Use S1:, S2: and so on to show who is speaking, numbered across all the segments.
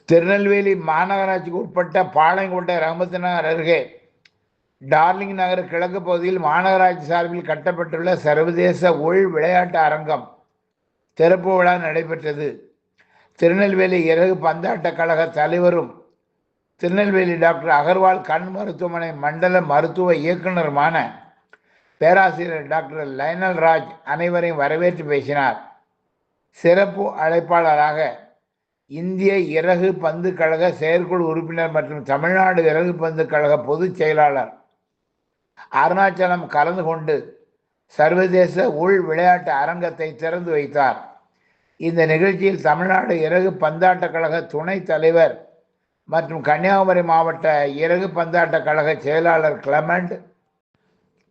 S1: திருநெல்வேலி மாநகராட்சிக்கு உட்பட்ட பாளையங்கோட்டை ரஹமத் நகர் அருகே டார்லிங் நகர் கிழக்கு பகுதியில் மாநகராட்சி சார்பில் கட்டப்பட்டுள்ள சர்வதேச உள் விளையாட்டு அரங்கம் திறப்பு விழா நடைபெற்றது. திருநெல்வேலி இறகு பந்தாட்ட கழக தலைவரும் திருநெல்வேலி டாக்டர் அகர்வால் கண் மருத்துவமனை மண்டல மருத்துவ இயக்குநருமான பேராசிரியர் டாக்டர் லைனல் ராஜ் அனைவரையும் வரவேற்று பேசினார். சிறப்பு அழைப்பாளராக இந்திய இறகு பந்து கழக செயற்குழு உறுப்பினர் மற்றும் தமிழ்நாடு இறகு பந்து கழக பொதுச் செயலாளர் அருணாச்சலம் கலந்து கொண்டு சர்வதேச உள் விளையாட்டு அரங்கத்தை திறந்து வைத்தார். இந்த நிகழ்ச்சியில் தமிழ்நாடு இறகு பந்தாட்ட கழக துணைத் தலைவர் மற்றும் கன்னியாகுமரி மாவட்ட இறகு பந்தாட்ட கழக செயலாளர் கிளமெண்ட்,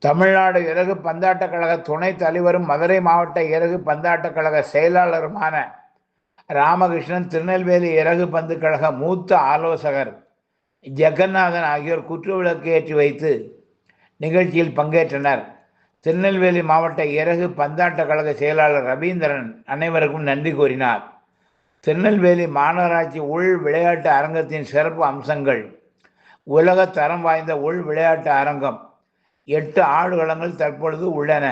S1: தமிழ்நாடு இறகு பந்தாட்ட கழக துணைத் தலைவரும் மதுரை மாவட்ட இறகு பந்தாட்ட கழக செயலாளருமான ராமகிருஷ்ணன், திருநெல்வேலி இறகு பந்து கழக மூத்த ஆலோசகர் ஜெகநாதன் ஆகியோர் குற்றுவிளக்கு ஏற்றி வைத்து நிகழ்ச்சியில் பங்கேற்றனர். திருநெல்வேலி மாவட்ட இறகு பந்தாட்ட கழக செயலாளர் ரவீந்திரன் அனைவருக்கும் நன்றி கூறினார். திருநெல்வேலி மாநகராட்சி உள் விளையாட்டு அரங்கத்தின் சிறப்பு அம்சங்கள்: உலக தரம் வாய்ந்த உள் விளையாட்டு அரங்கம், 8 ஆடுகளங்கள் தற்பொழுது உள்ளன.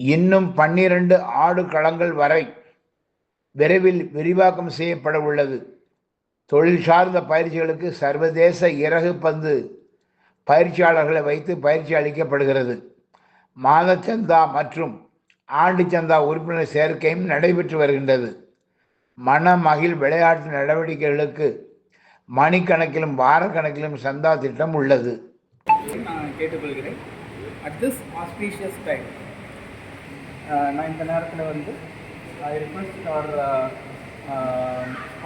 S1: இன்னும் 12 ஆடுகளங்கள் வரை விரைவில் விரிவாக்கம் செய்யப்பட உள்ளது. தொழில் சார்ந்த பயிற்சிகளுக்கு சர்வதேச இறகு பந்து பயிற்சியாளர்களை வைத்து பயிற்சி அளிக்கப்படுகிறது. மாதச்சந்தா மற்றும் ஆண்டு சந்தா உறுப்பினர் சேர்க்கையும் நடைபெற்று வருகின்றது. மணமகிழ் விளையாட்டு நடவடிக்கைகளுக்கு மணிக்கணக்கிலும் வாரக்கணக்கிலும் சந்தா திட்டம் உள்ளது.
S2: நான் கேட்டுக்கொள்கிறேன். அட் திஸ் ஆஸ்பீஷியஸ் டைம் நான் இந்த நேரத்தில் I request our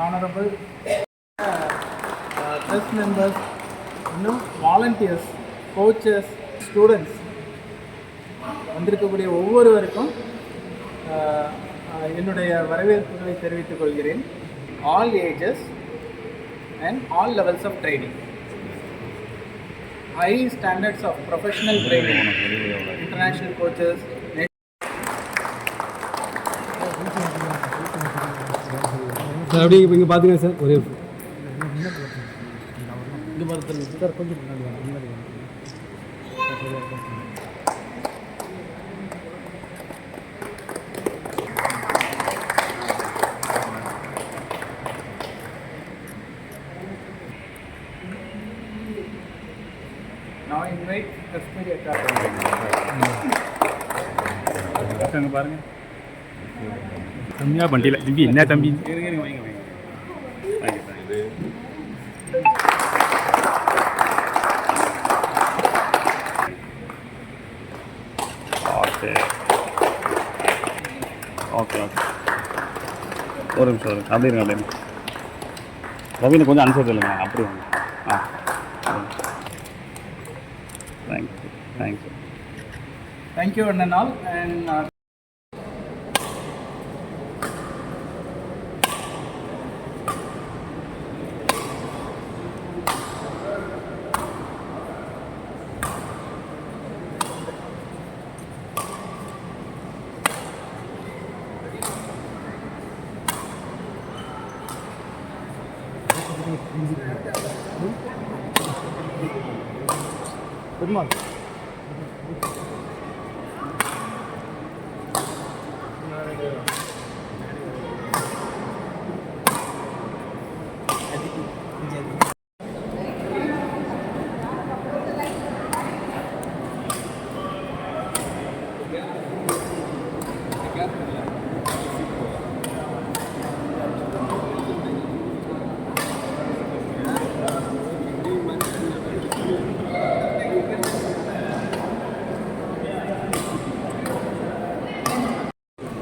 S2: honorable trust members, volunteers, coaches, students வந்திருக்கக்கூடிய ஒவ்வொருவருக்கும் என்னுடைய வரவேற்புகளை தெரிவித்துக் கொள்கிறேன். All ages and all levels of training, high standards of professional training, international coaches.
S3: அப்படியே இங்கே பார்த்துங்க சார். ஒரே இங்கே பார்த்து சார் கொஞ்சம் முன்னாடி
S2: Now invite Kashmiri Academy. பாருங்க
S4: தம்பியா வண்டியில் தம்பி என்ன தம்பி ஓகே ஓகே ஓகே ஒரு நிமிஷம் அப்படி இருங்க அப்படி ரவீனை கொஞ்சம் அனுப்பிச்சு இல்லைங்க அப்படி வாங்க. Thank you thank you
S2: thank you and all. And
S3: Good morning.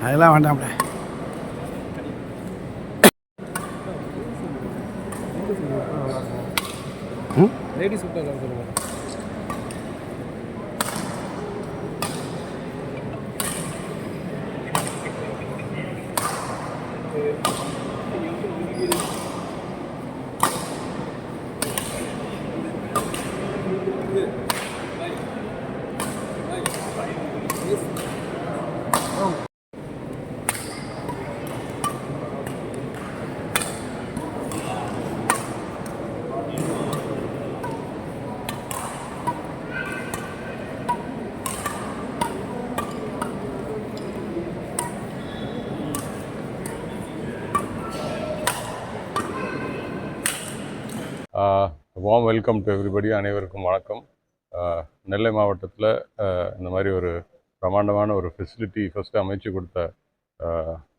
S3: அதெல்லாம் வேண்டாம்ல. லேடிஸ் சொல்லுங்கள்.
S5: Warm welcome to everybody. அனைவருக்கும் வணக்கம். நெல்லை மாவட்டத்தில் இந்த மாதிரி ஒரு பிரமாண்டமான ஒரு ஃபெசிலிட்டி ஃபஸ்ட்டு அமைச்சு கொடுத்த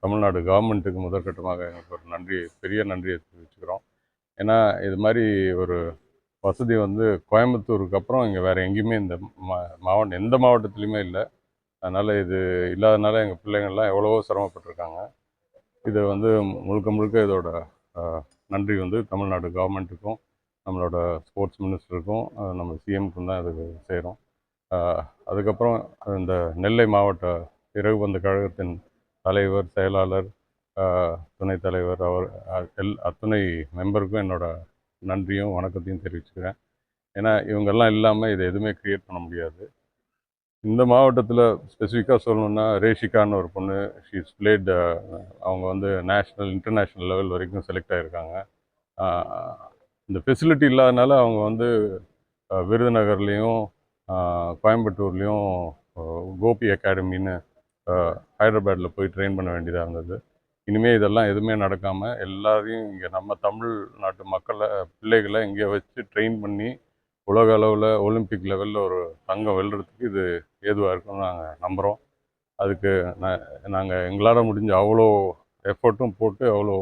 S5: தமிழ்நாடு கவர்மெண்ட்டுக்கு முதற்கட்டமாக எனக்கு ஒரு பெரிய நன்றியை தெரிவிச்சுக்கிறோம். ஏன்னா இது மாதிரி ஒரு வசதி வந்து கோயம்புத்தூருக்கு அப்புறம் இங்கே வேறு எங்கேயுமே இந்த மாவட்டம் எந்த மாவட்டத்துலேயுமே இல்லை. அதனால் இது இல்லாதனால எங்கள் பிள்ளைங்கள்லாம் எவ்வளவோ சிரமப்பட்டிருக்காங்க. இது வந்து முழுக்க முழுக்க இதோட நன்றி வந்து தமிழ்நாடு கவர்மெண்ட்டுக்கும் நம்மளோட ஸ்போர்ட்ஸ் மினிஸ்டருக்கும் நம்ம சிஎம்க்கும் தான் இதுக்கு செய்கிறோம். அதுக்கப்புறம் இந்த நெல்லை மாவட்ட இறகுபந்து கழகத்தின் தலைவர், செயலாளர், துணைத் தலைவர் அத்துணை மெம்பருக்கும் என்னோட நன்றியும் வணக்கத்தையும் தெரிவிச்சுக்கிறேன். ஏன்னா இவங்கெல்லாம் இல்லாமல் இதை எதுவுமே க்ரியேட் பண்ண முடியாது. இந்த மாவட்டத்தில் ஸ்பெசிஃபிக்காக சொல்லணுன்னா ரேஷிகான்னு ஒரு பொண்ணு, ஷீஸ் பிளேட், அவங்க வந்து நேஷ்னல் இன்டர்நேஷ்னல் லெவல் வரைக்கும் செலக்ட் ஆகியிருக்காங்க. இந்த ஃபெசிலிட்டி இல்லாதனால அவங்க வந்து விருதுநகர்லேயும் கோயம்புத்தூர்லேயும் கோபி அகாடமின்னு ஹைதராபாத்தில் போய் ட்ரெயின் பண்ண வேண்டியதாக இருந்தது. இனிமேல் இதெல்லாம் எதுவுமே நடக்காமல் எல்லாரையும் இங்கே நம்ம தமிழ்நாட்டு பிள்ளைகளை இங்கே வச்சு ட்ரெயின் பண்ணி உலக அளவில் ஒலிம்பிக் லெவலில் ஒரு தங்கம் வெல்றதுக்கு இது ஏதுவாக இருக்குன்னு நாங்கள் நம்புகிறோம். அதுக்கு நாங்கள் எங்களால் முடிஞ்ச அவ்வளோ எஃபர்ட்டும் போட்டு அவ்வளோ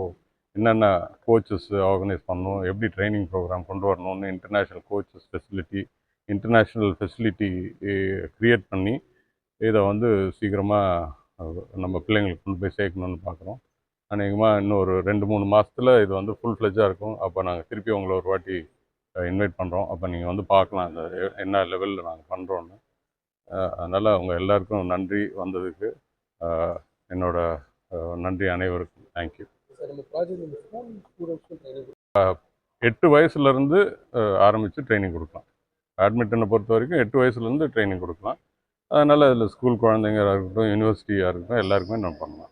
S5: என்னென்ன கோச்சஸ் ஆர்கனைஸ் பண்ணணும், எப்படி ட்ரைனிங் ப்ரோக்ராம் கொண்டு வரணும்னு இன்டர்நேஷ்னல் ஃபெசிலிட்டி க்ரியேட் பண்ணி இதை வந்து சீக்கிரமாக நம்ம பிள்ளைங்களுக்கு கொண்டு போய் சேர்க்கணுன்னு பார்க்குறோம். அநேகமாக இன்னும் ஒரு 2-3 மாதத்தில் இது வந்து ஃபுல் ஃப்ளெஜ்ஜாக இருக்கும். அப்போ நாங்கள் திருப்பி உங்களை ஒரு வாட்டி இன்வைட் பண்ணுறோம். அப்போ நீங்கள் வந்து பார்க்கலாம் இந்த என்ன லெவலில் நாங்கள் பண்ணுறோன்னு. அதனால் அவங்க எல்லாருக்கும் நன்றி வந்ததுக்கு. என்னோட நன்றி அனைவருக்கும். தேங்க்யூ. 8 வயசுலேருந்து ஆரம்பித்து ட்ரைனிங் கொடுக்கலாம். பேட்மிண்டனை பொறுத்த வரைக்கும் 8 வயசுலேருந்து ட்ரைனிங் கொடுக்கலாம். அதனால் அதில் ஸ்கூல் குழந்தைங்களாக இருக்கட்டும், யூனிவர்சிட்டியாக இருக்கட்டும், எல்லாருக்குமே நம்ம பண்ணலாம்.